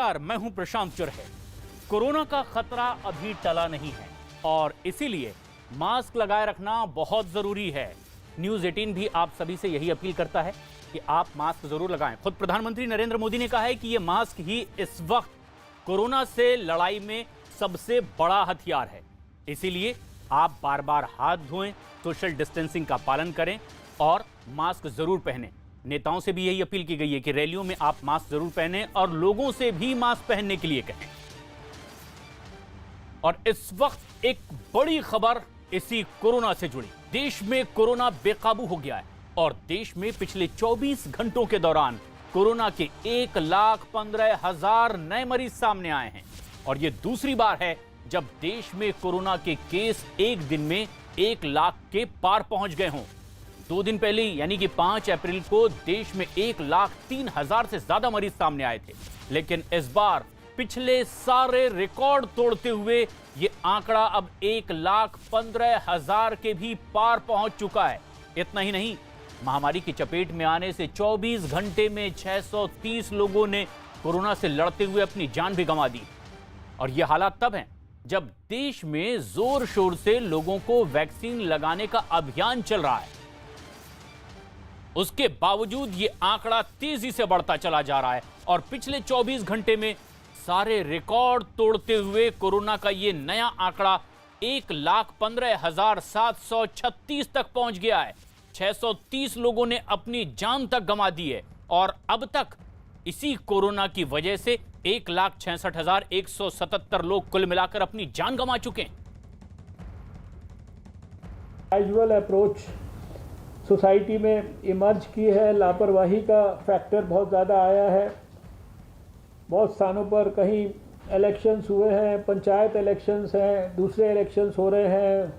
मैं हूं प्रशांत चुरहे। कोरोना का खतरा अभी टला नहीं है और इसीलिए मास्क लगाए रखना बहुत जरूरी है। न्यूज़ 18 भी आप सभी से यही अपील करता है कि आप मास्क जरूर लगाएं। खुद प्रधानमंत्री नरेंद्र मोदी ने कहा है कि यह मास्क ही इस वक्त कोरोना से लड़ाई में सबसे बड़ा हथियार है। इसीलिए आप बार बार हाथ धोएं, सोशल डिस्टेंसिंग का पालन करें और मास्क जरूर पहनें। नेताओं से भी यही अपील की गई है कि रैलियों में आप मास्क जरूर पहनें और लोगों से भी मास्क पहनने के लिए कहें। और इस वक्त एक बड़ी खबर इसी कोरोना से जुड़ी। देश में कोरोना बेकाबू हो गया है और देश में पिछले 24 घंटों के दौरान कोरोना के 1,15,000 नए मरीज सामने आए हैं और यह दूसरी बार है जब देश में कोरोना के केस एक दिन में 1 लाख के पार पहुंच गए हों। 2 दिन पहले यानी कि 5 अप्रैल को देश में 1,03,000 से ज्यादा मरीज सामने आए थे, लेकिन इस बार पिछले सारे रिकॉर्ड तोड़ते हुए ये आंकड़ा अब 1,15,000 के भी पार पहुंच चुका है। इतना ही नहीं, महामारी की चपेट में आने से 24 घंटे में 630 लोगों ने कोरोना से लड़ते हुए अपनी जान भी गंवा दी। और ये हालात तब हैं जब देश में जोर शोर से लोगों को वैक्सीन लगाने का अभियान चल रहा है। उसके बावजूद ये आंकड़ा तेजी से बढ़ता चला जा रहा है और पिछले 24 घंटे में सारे रिकॉर्ड तोड़ते हुए कोरोना का ये नया आंकड़ा 1,15,736 तक पहुंच गया है। 630 लोगों ने अपनी जान तक गंवा दी है और अब तक इसी कोरोना की वजह से 1,66,177 लोग कुल मिलाकर अपनी जान गंवा चुके हैं। कैजुअल अप्रोच सोसाइटी में इमर्ज की है, लापरवाही का फैक्टर बहुत ज़्यादा आया है। बहुत स्थानों पर कहीं इलेक्शंस हुए हैं, पंचायत इलेक्शंस हैं, दूसरे इलेक्शंस हो रहे हैं,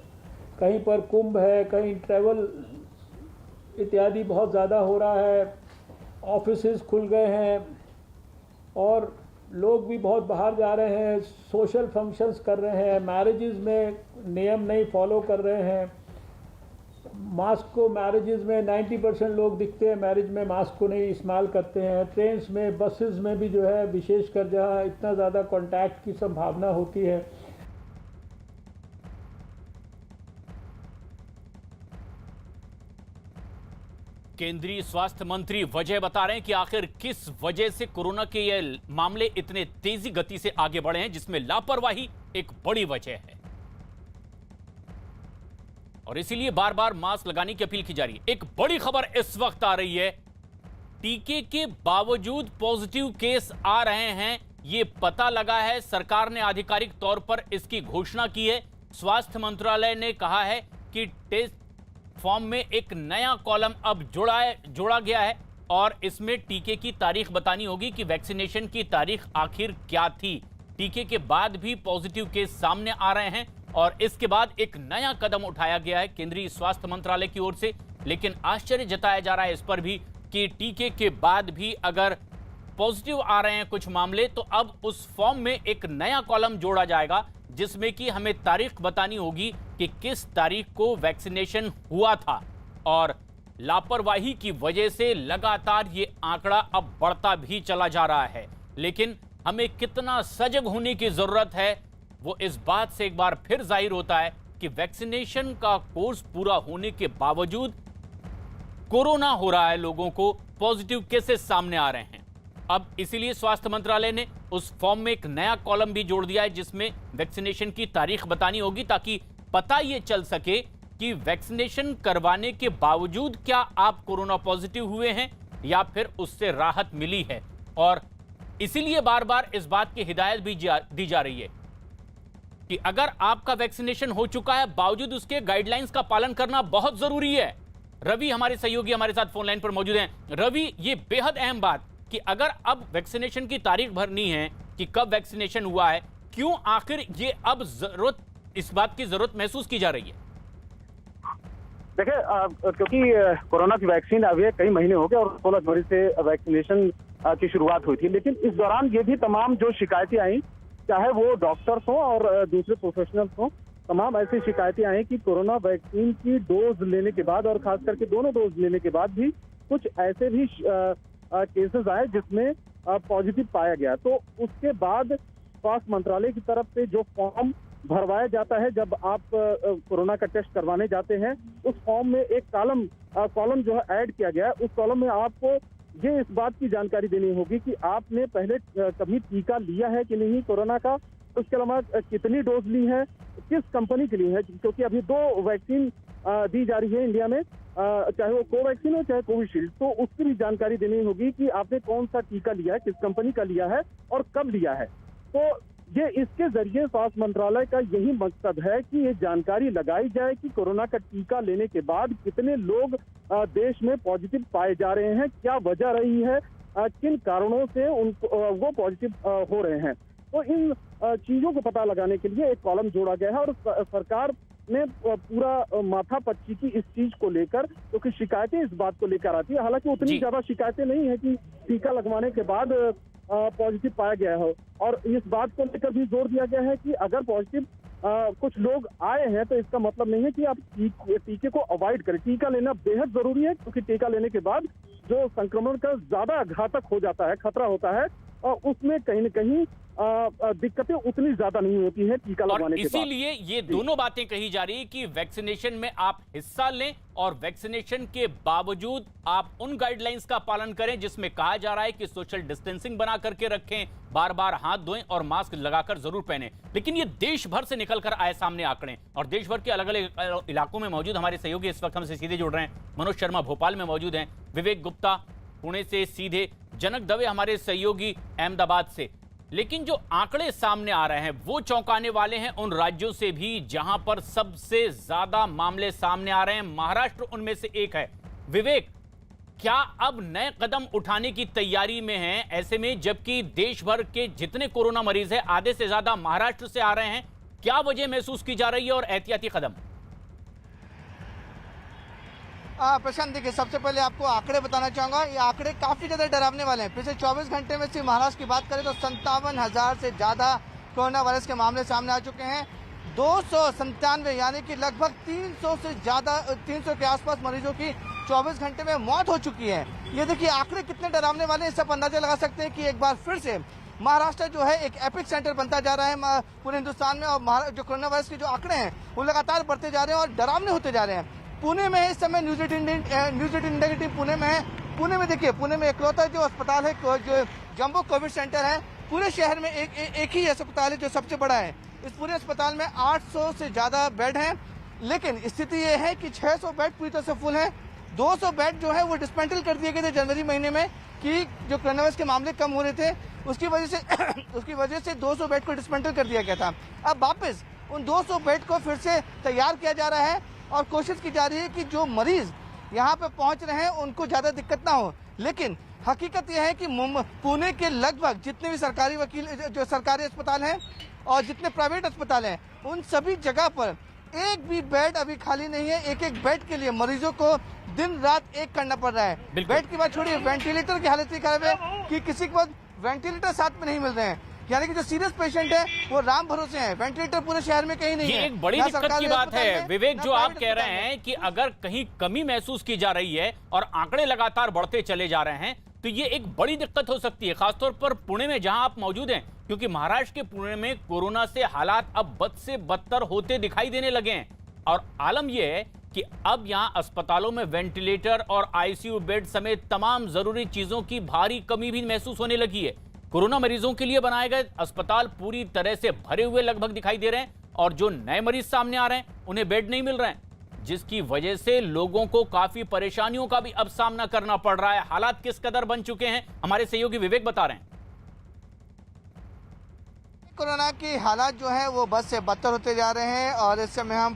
कहीं पर कुंभ है, कहीं ट्रैवल इत्यादि बहुत ज़्यादा हो रहा है, ऑफिसेज खुल गए हैं और लोग भी बहुत बाहर जा रहे हैं, सोशल फंक्शंस कर रहे हैं, मैरिजेस में नियम नहीं फॉलो कर रहे हैं। मास्क को मैरिजेस में 90% लोग दिखते हैं, मैरिज में मास्क को नहीं इस्तेमाल करते हैं। ट्रेन्स में, बसेस में भी जो है, विशेषकर जहाँ इतना ज़्यादा कांटेक्ट की संभावना होती है। केंद्रीय स्वास्थ्य मंत्री वजह बता रहे हैं कि आखिर किस वजह से कोरोना के ये मामले इतने तेजी गति से आगे बढ़े हैं, जिसमें लापरवाही एक बड़ी वजह है और इसीलिए बार बार मास्क लगाने की अपील की जा रही है। एक बड़ी खबर इस वक्त आ रही है, टीके के बावजूद पॉजिटिव केस आ रहे हैं। यह पता लगा है, सरकार ने आधिकारिक तौर पर इसकी घोषणा की है। स्वास्थ्य मंत्रालय ने कहा है कि टेस्ट फॉर्म में एक नया कॉलम अब जोड़ा गया है और इसमें टीके की तारीख बतानी होगी कि वैक्सीनेशन की तारीख आखिर क्या थी। टीके के बाद भी पॉजिटिव केस सामने आ रहे हैं और इसके बाद एक नया कदम उठाया गया है केंद्रीय स्वास्थ्य मंत्रालय की ओर से। लेकिन आश्चर्य जताया जा रहा है इस पर भी कि टीके के बाद भी अगर पॉजिटिव आ रहे हैं कुछ मामले, तो अब उस फॉर्म में एक नया कॉलम जोड़ा जाएगा जिसमें कि हमें तारीख बतानी होगी कि किस तारीख को वैक्सीनेशन हुआ था। और लापरवाही की वजह से लगातार ये आंकड़ा अब बढ़ता भी चला जा रहा है। लेकिन हमें कितना सजग होने की जरूरत है, वो इस बात से एक बार फिर जाहिर होता है कि वैक्सीनेशन का कोर्स पूरा होने के बावजूद कोरोना हो रहा है, लोगों को पॉजिटिव केसेस सामने आ रहे हैं। अब इसीलिए स्वास्थ्य मंत्रालय ने उस फॉर्म में एक नया कॉलम भी जोड़ दिया है जिसमें वैक्सीनेशन की तारीख बतानी होगी, ताकि पता यह चल सके कि वैक्सीनेशन करवाने के बावजूद क्या आप कोरोना पॉजिटिव हुए हैं या फिर उससे राहत मिली है। और इसीलिए बार बार इस बात की हिदायत भी दी जा रही है कि अगर आपका वैक्सीनेशन हो चुका है, बावजूद उसके गाइडलाइंस का पालन करना बहुत जरूरी है। रवि हमारे सहयोगी हमारे साथ फोन लाइन पर मौजूद हैं। रवि, ये बेहद अहम बात कि अगर अब वैक्सीनेशन की तारीख भरनी है कि कब वैक्सीनेशन हुआ है, क्यों आखिर ये अब जरूरत, इस बात की जरूरत महसूस की जा रही है? देखिए, क्योंकि कोरोना की वैक्सीन अभी कई महीने हो गए और 16 जनवरी से वैक्सीनेशन की शुरुआत हुई थी, लेकिन इस दौरान ये भी तमाम जो शिकायतें आई, चाहे वो डॉक्टर्स हो और दूसरे प्रोफेशनल्स हो, तमाम ऐसी शिकायतें आई कि कोरोना वैक्सीन की डोज लेने के बाद और खास करके दोनों डोज लेने के बाद भी कुछ ऐसे भी केसेस आए जिसमें पॉजिटिव पाया गया। तो उसके बाद स्वास्थ्य मंत्रालय की तरफ से जो फॉर्म भरवाया जाता है जब आप कोरोना का टेस्ट करवाने जाते हैं, उस फॉर्म में एक कॉलम जो है ऐड किया गया है। उस कॉलम में आपको ये इस बात की जानकारी देनी होगी कि आपने पहले कभी टीका लिया है कि नहीं कोरोना का, उसके अलावा कितनी डोज ली है, किस कंपनी की ली है, क्योंकि अभी 2 वैक्सीन दी जा रही है इंडिया में, चाहे वो कोवैक्सीन हो चाहे कोविशील्ड। तो उसकी भी जानकारी देनी होगी कि आपने कौन सा टीका लिया है, किस कंपनी का लिया है और कब लिया है। तो ये इसके जरिए स्वास्थ्य मंत्रालय का यही मकसद है कि ये जानकारी लगाई जाए कि कोरोना का टीका लेने के बाद कितने लोग देश में पॉजिटिव पाए जा रहे हैं, क्या वजह रही है, किन कारणों से वो पॉजिटिव हो रहे हैं। तो इन चीजों को पता लगाने के लिए एक कॉलम जोड़ा गया है और सरकार ने पूरा माथा पच्ची की इस चीज को लेकर, क्योंकि शिकायतें इस बात को लेकर आती है। हालांकि उतनी ज्यादा शिकायतें नहीं है कि टीका लगवाने के बाद पॉजिटिव पाया गया हो, और इस बात को लेकर भी जोर दिया गया है कि अगर पॉजिटिव कुछ लोग आए हैं तो इसका मतलब नहीं है कि आप टीके को अवॉइड करें। टीका लेना बेहद जरूरी है, क्योंकि टीका लेने के बाद जो संक्रमण का ज्यादा घातक हो जाता है, खतरा होता है, और उसमें कहीं न कहीं दिक्कतें उतनी ज्यादा नहीं होती है टीका लगवाने के बाद। इसीलिए ये दोनों बातें कही जा रही है कि वैक्सीनेशन में आप हिस्सा लें और वैक्सीनेशन के बावजूद आप उन गाइडलाइंस का पालन करें जिसमें कहा जा रहा है कि सोशल डिस्टेंसिंग बना करके रखें, बार बार हाथ धोएं और मास्क लगाकर जरूर पहनें। लेकिन ये देश भर से निकल कर आए सामने आंकड़े, और देश भर के अलग अलग इलाकों में मौजूद हमारे सहयोगी इस वक्त हमसे सीधे जुड़ रहे हैं। मनोज शर्मा भोपाल में मौजूद हैं, विवेक गुप्ता पुणे से सीधे, जनक दवे हमारे सहयोगी अहमदाबाद से। लेकिन जो आंकड़े सामने आ रहे हैं वो चौंकाने वाले हैं उन राज्यों से भी जहां पर सबसे ज्यादा मामले सामने आ रहे हैं। महाराष्ट्र उनमें से एक है। विवेक, क्या अब नए कदम उठाने की तैयारी में हैं, ऐसे में जबकि देश भर के जितने कोरोना मरीज हैं आधे से ज्यादा महाराष्ट्र से आ रहे हैं, क्या वजह महसूस की जा रही है और एहतियाती कदम? प्रशांत, देखिए सबसे पहले आपको आंकड़े बताना चाहूंगा। ये आंकड़े काफी ज्यादा डरावने वाले हैं। पिछले 24 घंटे में सिर्फ महाराष्ट्र की बात करें तो 57,000 से ज्यादा कोरोना वायरस के मामले सामने आ चुके हैं। 297 यानी कि लगभग 300 से ज्यादा 300 के आसपास मरीजों की 24 घंटे में मौत हो चुकी है। ये देखिए आंकड़े कितने डरावने वाले हैं, सब अंदाजा लगा सकते हैं कि एक बार फिर से महाराष्ट्र जो है एक एपिक सेंटर बनता जा रहा है पूरे हिंदुस्तान में, और जो कोरोना वायरस के जो आंकड़े हैं वो लगातार बढ़ते जा रहे हैं और डरावने होते जा रहे हैं। पुणे में इस समय न्यूज 18 इंडिया की टीम पुणे में है। पुणे में देखिए, पुणे में इकलौता जो अस्पताल है, जो जंबो कोविड सेंटर है, पूरे शहर में एक ही अस्पताल है जो सबसे बड़ा है। इस पूरे अस्पताल में 800 से ज्यादा बेड हैं, लेकिन स्थिति ये है कि 600 बेड पूरी तरह से फुल है। 200 बेड जो है वो डिस्मेंटल कर दिए गए थे जनवरी महीने में कि जो कोरोना वायरस के मामले कम हो रहे थे, उसकी वजह से 200 बेड को डिस्मेंटल कर दिया गया था। अब वापस उन 200 बेड को फिर से तैयार किया जा रहा है और कोशिश की जा रही है कि जो मरीज यहाँ पे पहुंच रहे हैं उनको ज्यादा दिक्कत ना हो। लेकिन हकीकत यह है कि पुणे के लगभग जितने भी सरकारी अस्पताल हैं और जितने प्राइवेट अस्पताल हैं, उन सभी जगह पर एक भी बेड अभी खाली नहीं है। एक एक बेड के लिए मरीजों को दिन रात एक करना पड़ रहा है। बेड की बात छोड़िए, वेंटिलेटर की हालत खराब है कि किसी के पास वेंटिलेटर साथ में नहीं मिल रहे हैं, यानी कि जो सीरियस पेशेंट है वो राम भरोसे हैं। वेंटिलेटर पूरे शहर में कहीं नहीं है। ये एक बड़ी दिक्कत की बात है विवेक, जो आप कह रहे हैं कि अगर कहीं कमी महसूस की जा रही है और आंकड़े लगातार बढ़ते चले जा रहे हैं तो ये एक बड़ी दिक्कत हो सकती है, खासतौर पर पुणे में जहां आप मौजूद हैं, क्योंकि महाराष्ट्र के पुणे में कोरोना से हालात अब बद से बदतर होते दिखाई देने लगे हैं। और आलम यह है कि अब यहां अस्पतालों में वेंटिलेटर और आईसीयू बेड समेत तमाम जरूरी चीजों की भारी कमी भी महसूस होने लगी है। कोरोना मरीजों के लिए बनाए गए अस्पताल पूरी तरह से भरे हुए लगभग दिखाई दे रहे हैं, और जो नए मरीज सामने आ रहे हैं उन्हें बेड नहीं मिल रहे हैं, जिसकी वजह से लोगों को काफी परेशानियों का भी अब सामना करना पड़ रहा है। हालात किस कदर बन चुके हैं हमारे सहयोगी विवेक बता रहे हैं। कोरोना की हालात जो है वो बद से बदतर होते जा रहे हैं और इस समय हम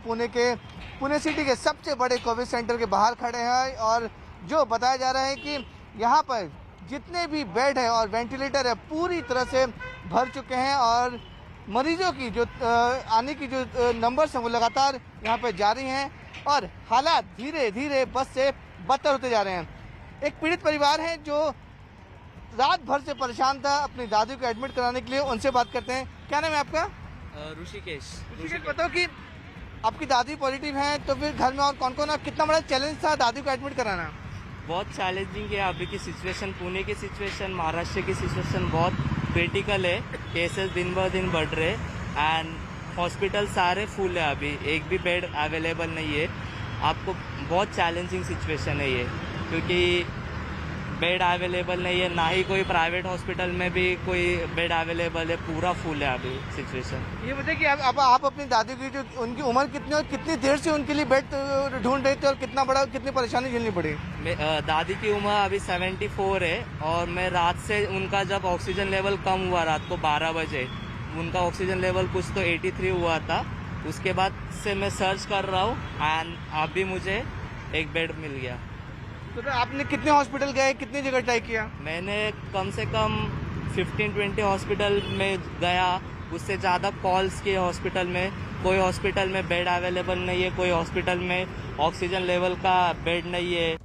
पुणे सिटी के सबसे बड़े कोविड सेंटर के बाहर खड़े हैं, और जो बताया जा रहा है कि यहाँ पर जितने भी बेड है और वेंटिलेटर है पूरी तरह से भर चुके हैं, और मरीजों की जो आने की जो नंबर्स हैं वो लगातार यहाँ पे जारी हैं, और हालात धीरे धीरे बस से बदतर होते जा रहे हैं। एक पीड़ित परिवार है जो रात भर से परेशान था अपनी दादी को एडमिट कराने के लिए, उनसे बात करते हैं। क्या नाम है आपका? ऋषिकेश। बताओ कि आपकी दादी पॉजिटिव है, तो फिर घर में और कौन कौन, कितना बड़ा चैलेंज था दादी को एडमिट कराना? बहुत चैलेंजिंग है अभी की सिचुएशन। पुणे की सिचुएशन, महाराष्ट्र की सिचुएशन बहुत क्रिटिकल है। केसेस दिन ब दिन बढ़ रहे एंड हॉस्पिटल सारे फुल है, अभी एक भी बेड अवेलेबल नहीं है। आपको बहुत चैलेंजिंग सिचुएशन है ये, क्योंकि बेड अवेलेबल नहीं है, ना ही कोई प्राइवेट हॉस्पिटल में भी कोई बेड अवेलेबल है, पूरा फुल है अभी सिचुएशन। ये बताइए कि अब आप अपनी दादी की जो उनकी उम्र कितनी और कितनी देर से उनके लिए बेड ढूंढ रहे थे और कितनी परेशानी झेलनी पड़ी? दादी की उम्र अभी 74 है और मैं रात से उनका जब ऑक्सीजन लेवल कम हुआ रात को 12 बजे, उनका ऑक्सीजन लेवल कुछ तो 83 हुआ था। उसके बाद से मैं सर्च कर रहा हूँ एंड अभी मुझे एक बेड मिल गया। तो आपने कितने हॉस्पिटल गए, कितनी जगह ट्राई किया? मैंने कम से कम 15-20 हॉस्पिटल में गया, उससे ज़्यादा कॉल्स किए हॉस्पिटल में। कोई हॉस्पिटल में बेड अवेलेबल नहीं है, कोई हॉस्पिटल में ऑक्सीजन लेवल का बेड नहीं है।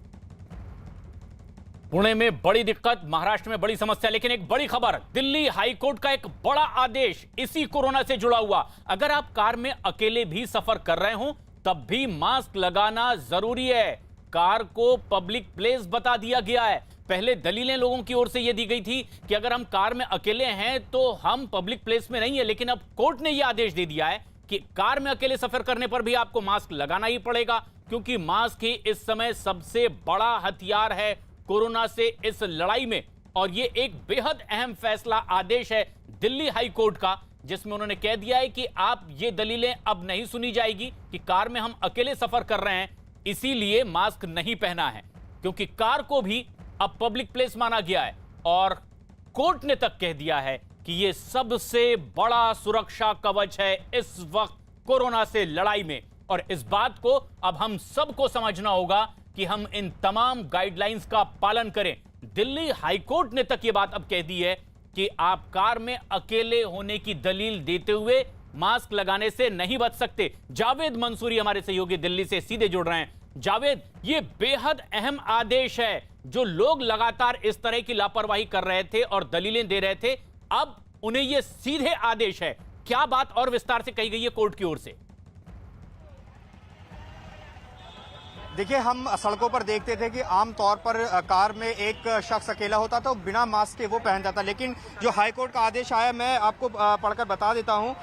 पुणे में बड़ी दिक्कत, महाराष्ट्र में बड़ी समस्या। लेकिन एक बड़ी खबर, दिल्ली हाईकोर्ट का एक बड़ा आदेश इसी कोरोना से जुड़ा हुआ। अगर आप कार में अकेले भी सफर कर रहे हो तब भी मास्क लगाना जरूरी है। कार को पब्लिक प्लेस बता दिया गया है। पहले दलीलें लोगों की ओर से यह दी गई थी कि अगर हम कार में अकेले हैं तो हम पब्लिक प्लेस में नहीं है, लेकिन अब कोर्ट ने यह आदेश दे दिया है कि कार में अकेले सफर करने पर भी आपको मास्क लगाना ही पड़ेगा, क्योंकि मास्क ही इस समय सबसे बड़ा हथियार है कोरोना से इस लड़ाई में। और यह एक बेहद अहम फैसला, आदेश है दिल्ली हाई कोर्ट का, जिसमें उन्होंने कह दिया है कि आप ये दलीलें अब नहीं सुनी जाएगी कि कार में हम अकेले सफर कर रहे हैं इसीलिए मास्क नहीं पहना है, क्योंकि कार को भी अब पब्लिक प्लेस माना गया है। और कोर्ट ने तक कह दिया है कि यह सबसे बड़ा सुरक्षा कवच है इस वक्त कोरोना से लड़ाई में। और इस बात को अब हम सबको समझना होगा कि हम इन तमाम गाइडलाइंस का पालन करें। दिल्ली हाईकोर्ट ने तक यह बात अब कह दी है कि आप कार में अकेले होने की दलील देते हुए मास्क लगाने से नहीं बच सकते। जावेद मंसूरी हमारे सहयोगी दिल्ली से सीधे जुड़ रहे हैं। जावेद, ये बेहद अहम आदेश है। जो लोग लगातार इस तरह की लापरवाही कर रहे थे और दलीलें दे रहे थे, अब उन्हें यह सीधे आदेश है। क्या बात और विस्तार से कही गई है कोर्ट की ओर से? देखिए, हम सड़कों पर देखते थे कि आमतौर पर कार में एक शख्स अकेला होता था, बिना मास्क के वो पहनता था। लेकिन जो हाईकोर्ट का आदेश आया, मैं आपको पढ़कर बता देता हूं,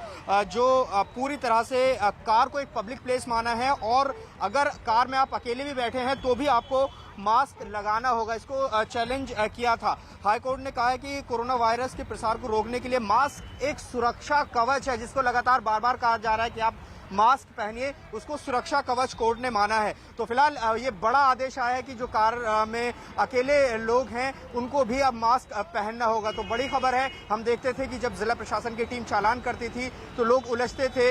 जो पूरी तरह से कार को एक पब्लिक प्लेस माना है और अगर कार में आप अकेले भी बैठे हैं तो भी आपको मास्क लगाना होगा। इसको चैलेंज किया था। हाईकोर्ट ने कहा है कि कोरोना वायरस के प्रसार को रोकने के लिए मास्क एक सुरक्षा कवच है, जिसको लगातार बार बार कहा जा रहा है कि आप मास्क पहनिए, उसको सुरक्षा कवच कोर्ट ने माना है। तो फिलहाल ये बड़ा आदेश आया है कि जो कार में अकेले लोग हैं उनको भी अब मास्क पहनना होगा। तो बड़ी खबर है। हम देखते थे कि जब जिला प्रशासन की टीम चालान करती थी तो लोग उलझते थे,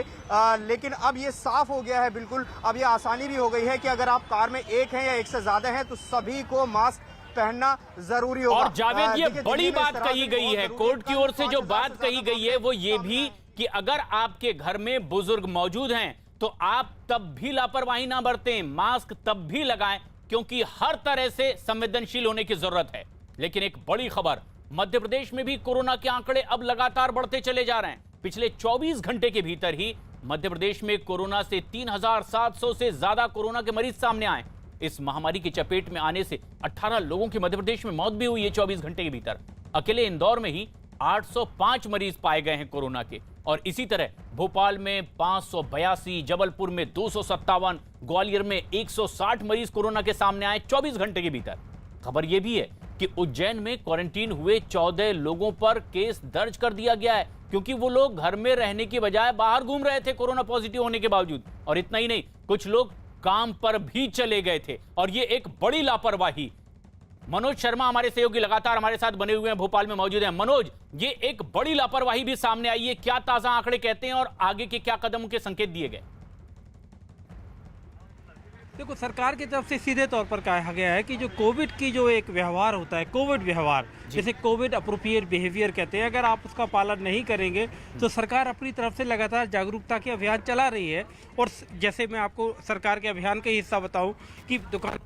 लेकिन अब ये साफ हो गया है बिल्कुल। अब ये आसानी भी हो गई है कि अगर आप कार में एक हैं या एक से ज्यादा हैं तो सभी को मास्क पहनना जरूरी होगा। और जावेद, ये बड़ी बात कही गई है कोर्ट की ओर से। जो बात कही गई है वो ये भी कि अगर आपके घर में बुजुर्ग मौजूद हैं तो आप तब भी लापरवाही ना बरतें, मास्क तब भी लगाएं, क्योंकि हर तरह से संवेदनशील होने की जरूरत है। लेकिन एक बड़ी खबर, मध्य प्रदेश में भी कोरोना के आंकड़े अब लगातार बढ़ते चले जा रहे हैं। पिछले 24 घंटे के भीतर ही मध्य प्रदेश में कोरोना से 3700 से ज्यादा कोरोना के मरीज सामने आए। इस महामारी की चपेट में आने से 18 लोगों की मध्य प्रदेश में मौत भी हुई है 24 घंटे के भीतर। अकेले इंदौर में ही 805 मरीज पाए गए हैं कोरोना के। और इसी तरह भोपाल में 582, जबलपुर में 257, ग्वालियर में 160 मरीज कोरोना के सामने आए 24 घंटे के भीतर। खबर यह भी है कि उज्जैन में क्वारंटीन हुए 14 लोगों पर केस दर्ज कर दिया गया है, क्योंकि वो लोग घर में रहने की बजाय बाहर घूम रहे थे कोरोना पॉजिटिव होने के बावजूद। और इतना ही नहीं, कुछ लोग काम पर भी चले गए थे और ये एक बड़ी लापरवाही। मनोज शर्मा हमारे सहयोगी लगातार हमारे साथ बने हुए हैं, भोपाल में मौजूद हैं। मनोज, ये एक बड़ी लापरवाही भी सामने आई है, क्या ताजा आंकड़े कहते हैं और आगे के क्या कदमों के संकेत दिए गए? देखो, सरकार की तरफ से सीधे तौर पर कहा गया है कि जो कोविड की जो एक व्यवहार होता है, कोविड व्यवहार, जैसे कोविड अप्रोप्रिएट बिहेवियर कहते हैं, अगर आप उसका पालन नहीं करेंगे तो सरकार अपनी तरफ से लगातार जागरूकता के अभियान चला रही है। और जैसे मैं आपको सरकार के अभियान का हिस्सा बताऊं कि दुकान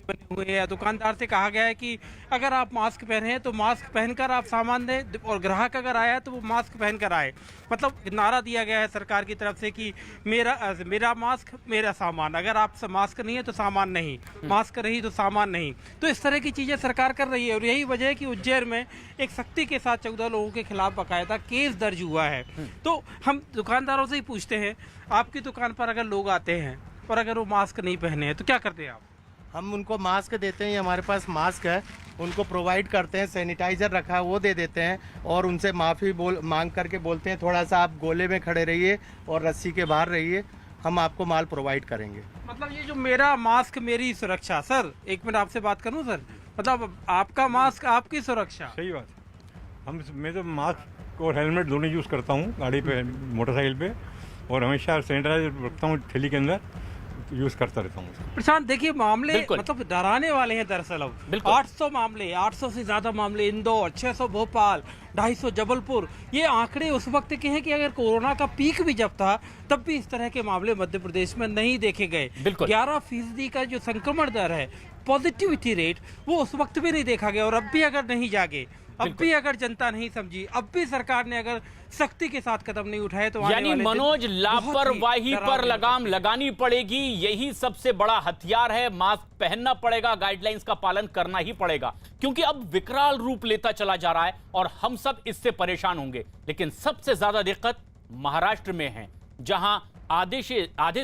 बने हुए हैं, दुकानदार से कहा गया है कि अगर आप मास्क पहने हैं तो मास्क पहनकर आप सामान दें, और ग्राहक अगर आया तो वो मास्क पहनकर आए। मतलब नारा दिया गया है सरकार की तरफ से कि मेरा मास्क मेरा सामान। अगर आप मास्क नहीं है तो सामान नहीं, मास्क रही तो सामान नहीं। तो इस तरह की चीज़ें सरकार कर रही है और यही वजह है कि उज्जैन में एक सख्ती के साथ 14 लोगों के खिलाफ बाकायदा केस दर्ज हुआ है। तो हम दुकानदारों से ही पूछते हैं, आपकी दुकान पर अगर लोग आते हैं और अगर वो मास्क नहीं पहने हैं तो क्या करते हैं आप? हम उनको मास्क देते हैं, हमारे पास मास्क है, उनको प्रोवाइड करते हैं, सैनिटाइज़र रखा है वो दे देते हैं और उनसे माफ़ी मांग करके बोलते हैं थोड़ा सा आप गोले में खड़े रहिए और रस्सी के बाहर रहिए, हम आपको माल प्रोवाइड करेंगे। मतलब ये जो मेरा मास्क मेरी सुरक्षा, सर एक मिनट आपसे बात करूं सर, मतलब आपका मास्क आपकी सुरक्षा। सही बात। मैं तो मास्क और हेलमेट दोनों यूज़ करता हूँ गाड़ी पे, मोटरसाइकिल पे, और हमेशा सैनिटाइजर रखता हूँ थैली के अंदर, यूज़ करता रहता हूँ। प्रशांत देखिए मामले मतलब डराने वाले हैं दरअसल। अब 800 मामले, 800 से ज्यादा मामले इंदौर, 600 भोपाल, 250 जबलपुर, ये आंकड़े उस वक्त के हैं कि अगर कोरोना का पीक भी जब था तब भी इस तरह के मामले मध्य प्रदेश में नहीं देखे गए। 11% का जो संक्रमण दर है, पॉजिटिविटी रेट, वो उस वक्त भी नहीं देखा गया। और अब भी अगर नहीं जागे, अब भी अगर जनता नहीं समझी, अब भी सरकार ने अगर सख्ती के साथ कदम नहीं उठाए तो यानी मनोज लापरवाही पर लगाम लगानी पड़ेगी, यही सबसे बड़ा हथियार है। मास्क पहनना पड़ेगा, गाइडलाइंस का पालन करना ही पड़ेगा, क्योंकि अब विकराल रूप लेता चला जा रहा है और हम सब इससे परेशान होंगे। लेकिन सबसे ज्यादा दिक्कत महाराष्ट्र में है, जहां आधे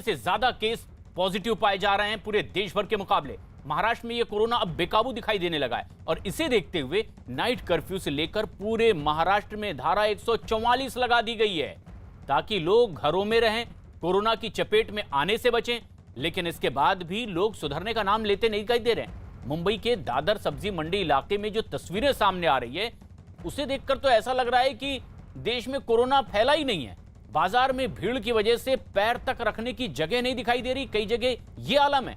से ज्यादा केस पॉजिटिव पाए जा रहे हैं पूरे देश भर के मुकाबले। महाराष्ट्र में यह कोरोना अब बेकाबू दिखाई देने लगा है और इसे देखते हुए नाइट कर्फ्यू से लेकर पूरे महाराष्ट्र में धारा 144 लगा दी गई है ताकि लोग घरों में रहें, कोरोना की चपेट में आने से बचें। लेकिन इसके बाद भी लोग सुधरने का नाम लेते नहीं दिखाई दे रहे हैं। मुंबई के दादर सब्जी मंडी इलाके में जो तस्वीरें सामने आ रही है, उसे देखकर तो ऐसा लग रहा है कि देश में कोरोना फैला ही नहीं है। बाजार में भीड़ की वजह से पैर तक रखने की जगह नहीं दिखाई दे रही। कई जगह यह आलम है,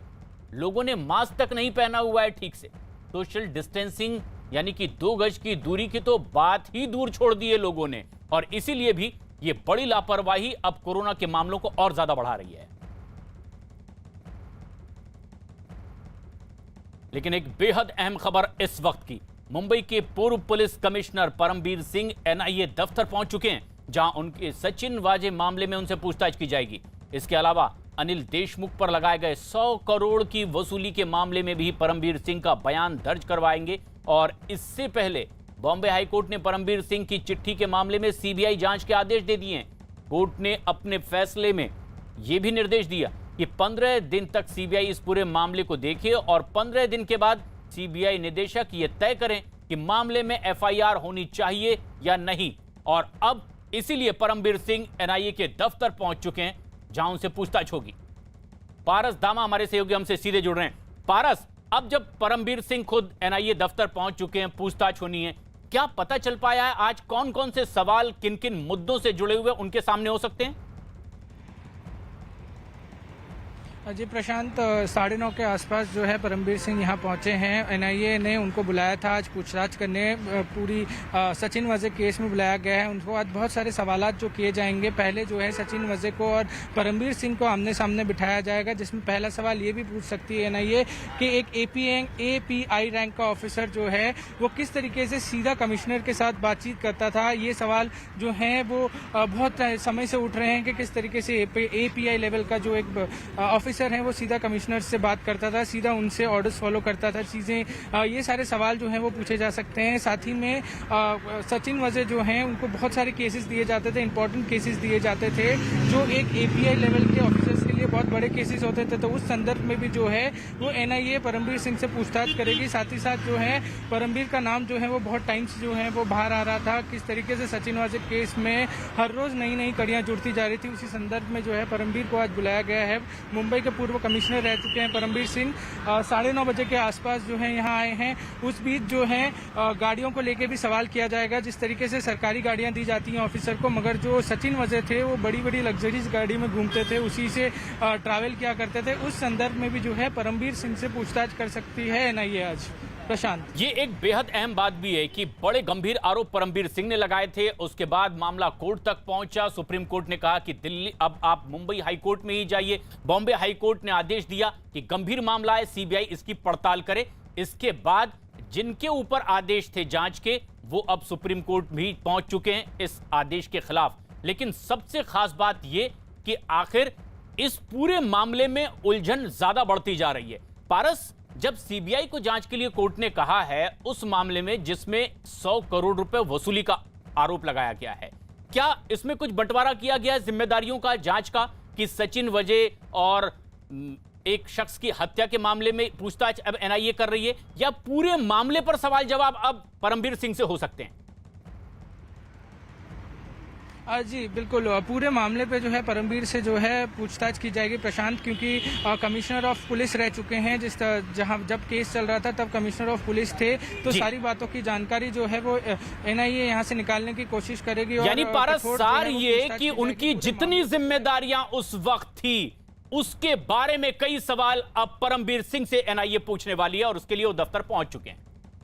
लोगों ने मास्क तक नहीं पहना हुआ है ठीक से। सोशल डिस्टेंसिंग यानी कि 2 गज की दूरी की तो बात ही दूर छोड़ दी है लोगों ने, और इसीलिए भी ये बड़ी लापरवाही अब कोरोना के मामलों को और ज्यादा बढ़ा रही है। लेकिन एक बेहद अहम खबर इस वक्त की, मुंबई के पूर्व police commissioner Parambir Singh NIA दफ्तर पहुंच चुके हैं, जहां उनके सचिन वाजे मामले में उनसे पूछताछ की जाएगी। इसके अलावा अनिल देशमुख पर लगाए गए 100 करोड़ की वसूली के मामले में भी परमबीर सिंह का बयान दर्ज करवाएंगे। और इससे पहले बॉम्बे हाईकोर्ट ने परमबीर सिंह की चिट्ठी के मामले में सीबीआई जांच के आदेश दे दिए हैं। कोर्ट ने अपने फैसले में यह भी निर्देश दिया कि 15 दिन तक सीबीआई इस पूरे मामले को देखे और 15 दिन के बाद सीबीआई निदेशक ये तय करें कि मामले में एफआईआर होनी चाहिए या नहीं। और अब इसीलिए परमबीर सिंह एनआईए के दफ्तर पहुंच चुके हैं, जहां उनसे पूछताछ होगी। पारस दामा हमारे सहयोगी हमसे सीधे जुड़ रहे हैं। पारस, अब जब परमबीर सिंह खुद एनआईए दफ्तर पहुंच चुके हैं, पूछताछ होनी है, क्या पता चल पाया है आज कौन कौन से सवाल किन किन मुद्दों से जुड़े हुए उनके सामने हो सकते हैं? जी प्रशांत, 9:30 के आसपास जो है परमबीर सिंह यहाँ पहुँचे हैं। एनआईए ने उनको बुलाया था आज पूछताछ करने, पूरी सचिन वजे केस में बुलाया गया है। उनको आज बहुत सारे सवालात जो किए जाएंगे। पहले जो है सचिन वजे को और परमबीर सिंह को आमने सामने बिठाया जाएगा, जिसमें पहला सवाल ये भी पूछ सकती है एनआईए कि एक एपीआई रैंक का ऑफिसर जो है वो किस तरीके से सीधा कमिश्नर के साथ बातचीत करता था। ये सवाल जो हैं वो बहुत समय से उठ रहे हैं कि किस तरीके से एपीआई लेवल का जो एक ऑफिसर है वो सीधा कमिश्नर से बात करता था, सीधा उनसे ऑर्डर्स फॉलो करता था, चीज़ें, ये सारे सवाल जो हैं वो पूछे जा सकते हैं। साथ ही में सचिन वजे जो हैं उनको बहुत सारे केसेस दिए जाते थे, इंपॉर्टेंट केसेस दिए जाते थे जो एक एपीआई लेवल के ऑफिसर्स के लिए बहुत बड़े केसेस होते थे। तो उस संदर्भ में भी जो है वो एनआईए परमबीर सिंह से पूछताछ करेगी। साथ ही साथ जो है परमबीर का नाम जो है वो बहुत टाइम से जो है वो बाहर आ रहा था, किस तरीके से सचिन वजे केस में हर रोज नई नई कड़ियाँ जुड़ती जा रही थी। उसी संदर्भ में जो है परमबीर को आज बुलाया गया है। मुंबई के पूर्व कमिश्नर रह चुके हैं परमबीर सिंह, 9:30 बजे के आसपास जो है यहाँ आए हैं। उस बीच जो है गाड़ियों को लेके भी सवाल किया जाएगा, जिस तरीके से सरकारी गाड़ियाँ दी जाती हैं ऑफिसर को, मगर जो सचिन वजे थे वो बड़ी बड़ी लग्जरीज गाड़ी में घूमते थे, उसी से ट्रैवल किया करते थे। उस संदर्भ में भी जो है परमबीर सिंह से पूछताछ कर सकती है एनआईए आज। प्रशांत, ये एक बेहद अहम बात भी है कि बड़े गंभीर आरोप परमबीर सिंह ने लगाए थे, उसके बाद मामला कोर्ट तक पहुंचा। सुप्रीम कोर्ट ने कहा कि दिल्ली, अब आप मुंबई हाई कोर्ट में ही जाइए। बॉम्बे हाई कोर्ट ने आदेश दिया कि गंभीर मामला है, सीबीआई इसकी पड़ताल करे। इसके बाद जिनके ऊपर आदेश थे जांच के, वो अब सुप्रीम कोर्ट भी पहुंच चुके हैं इस आदेश के खिलाफ। लेकिन सबसे खास बात यह कि आखिर इस पूरे मामले में उलझन ज्यादा बढ़ती जा रही है। पारस, जब सीबीआई को जांच के लिए कोर्ट ने कहा है उस मामले में जिसमें 100 करोड़ रुपए वसूली का आरोप लगाया गया है, क्या इसमें कुछ बंटवारा किया गया है जिम्मेदारियों का जांच का, कि सचिन वजह और एक शख्स की हत्या के मामले में पूछताछ अब एनआईए कर रही है, या पूरे मामले पर सवाल जवाब अब परमबीर सिंह से हो सकते हैं? जी बिल्कुल, पूरे मामले पे जो है परमबीर से जो है पूछताछ की जाएगी प्रशांत, क्योंकि कमिश्नर ऑफ पुलिस रह चुके हैं। जहां जब केस चल रहा था तब कमिश्नर ऑफ पुलिस थे, तो सारी बातों की जानकारी जो है वो एनआईए यहां से निकालने की कोशिश करेगी। यानी पारस, सार ये कि उनकी जितनी जिम्मेदारियां उस वक्त थी उसके बारे में कई सवाल अब परमबीर सिंह से एनआईए पूछने वाली है और उसके लिए वो दफ्तर पहुंच चुके हैं।